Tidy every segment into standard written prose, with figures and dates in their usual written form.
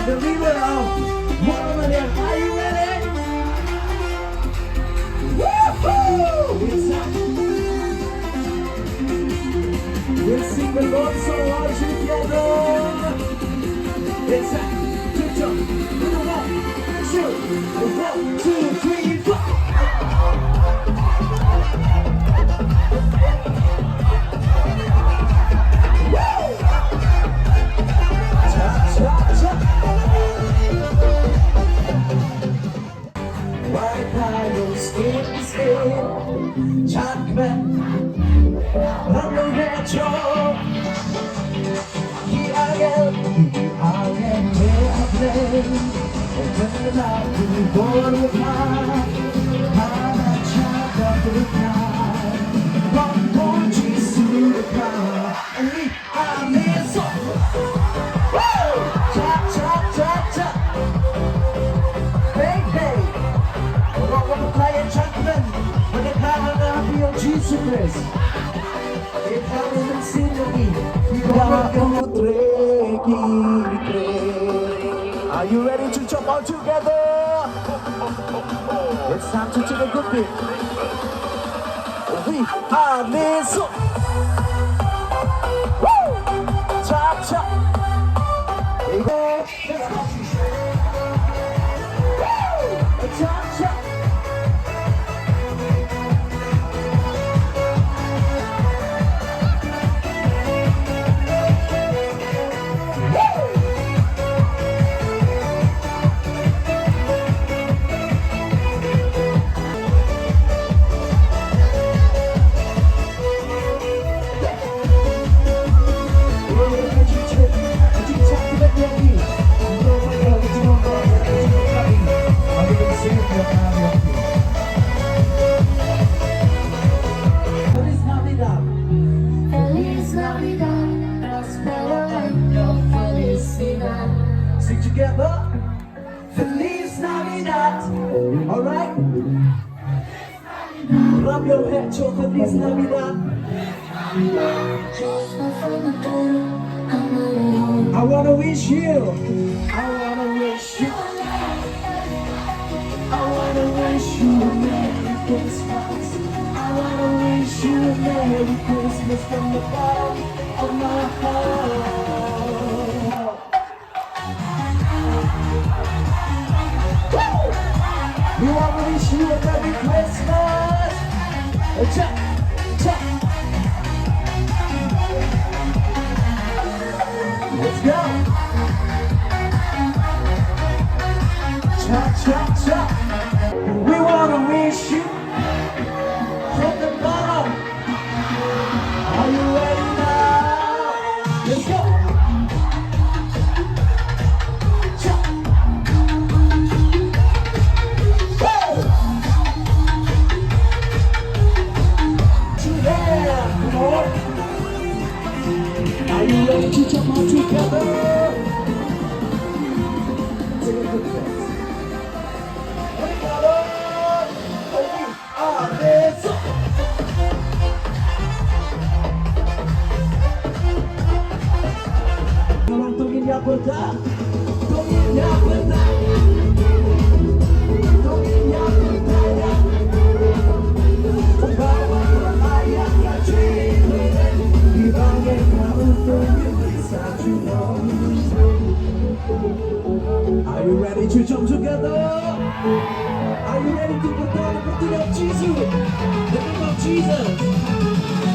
The river of Moolamylliang. Are you ready? Woohoo! We'll sing the Lord so much together. It's time to jump. 1, 2, 3, 4. Are you ready to jump all together? It's time to take a good beat. We are this. Woo! Chop chop. Let's go. Woo! Chop chop. Sing together. Feliz Navidad. Alright? Rub your head, show Feliz Navidad. I wanna wish you. I wanna wish you. I wanna wish you a Merry Christmas. I wanna wish you a Merry Christmas from the bottom of my heart. We want to wish you a Merry Christmas. Chop, chop. Let's go. Chop, chop, chop. We want to wish you from the bottom. Are you ready now? Let's go. Are you ready to jump all together? Take a good breath. We are this. Orang tungin ya berdah, tungin ya berdah, tungin ya berdah. Bawa melayang ya cilik, dibanggakan untuk saat you know. Are you ready to jump together? Are you ready to put down the name of Jesus? The name of Jesus.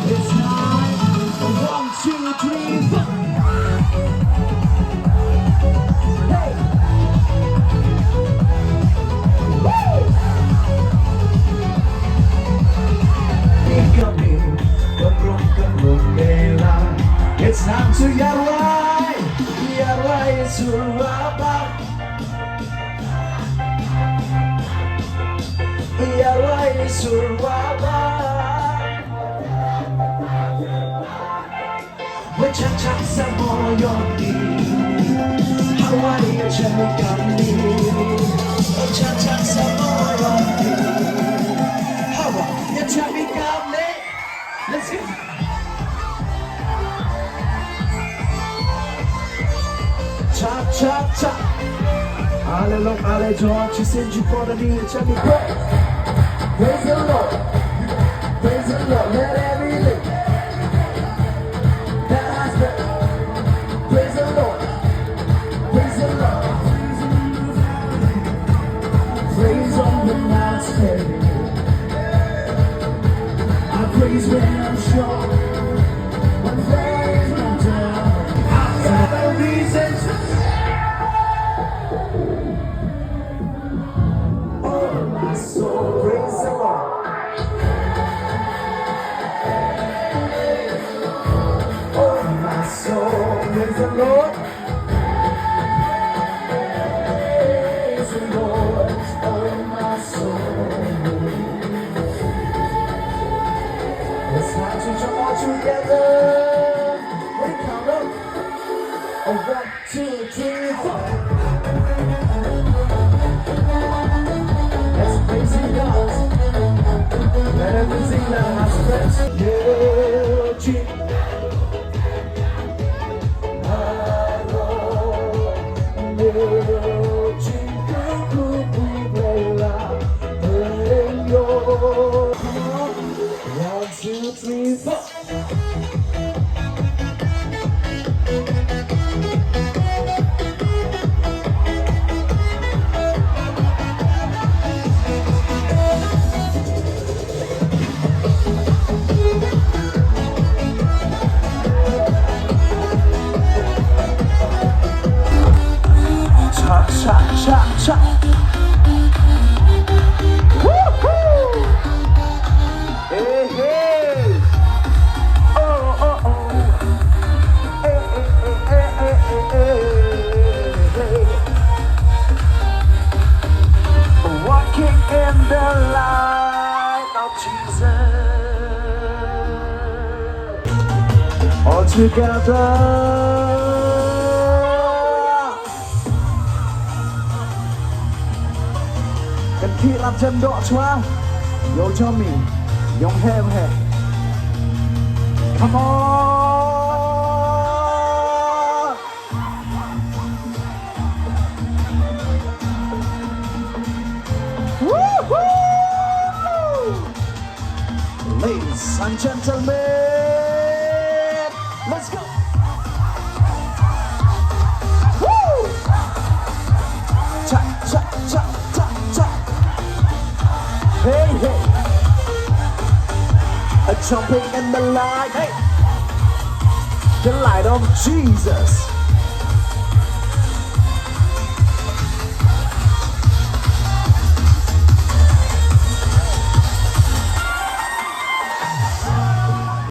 It's time. 1, 2, 3, 4. Hey. Woo! Kami, kebrong-kebrong bela. to Yarai Suraba. Yarai Suraba. Which I chat some more yoni. Hawaii Jamaican. Which I chat some more yoni. Hawaii Jamaican. Let's go. Cha cha cha. Hallelujah, hallelujah. She sent you for the need. Tell me pray. Praise the Lord. Praise the Lord. Let everything that has been. Praise the Lord. Praise the Lord. Praise on the mountain. I praise when I'm strong. When things come down. I've got a reason to. So praise the Lord. Oh my soul, praise the Lord. Praise the Lord, oh my soul. It's time to jump all together. We count up. 1, 2, 3, 4. Praising God, let everything that has breath. Chongchit, One, two, three, four. Cha cha cha. Woo-hoo! Hey hey. Oh oh oh. Hey hey hey hey hey. Walking in the light of Jesus. All together. Khi làm chân độ choa, yo cho mình, yong he. Come on. Woo-hoo! Ladies and gentlemen, let's go. Woo! Cha cha cha cha cha. Hey, hey, jumping in the light, hey, the light of Jesus.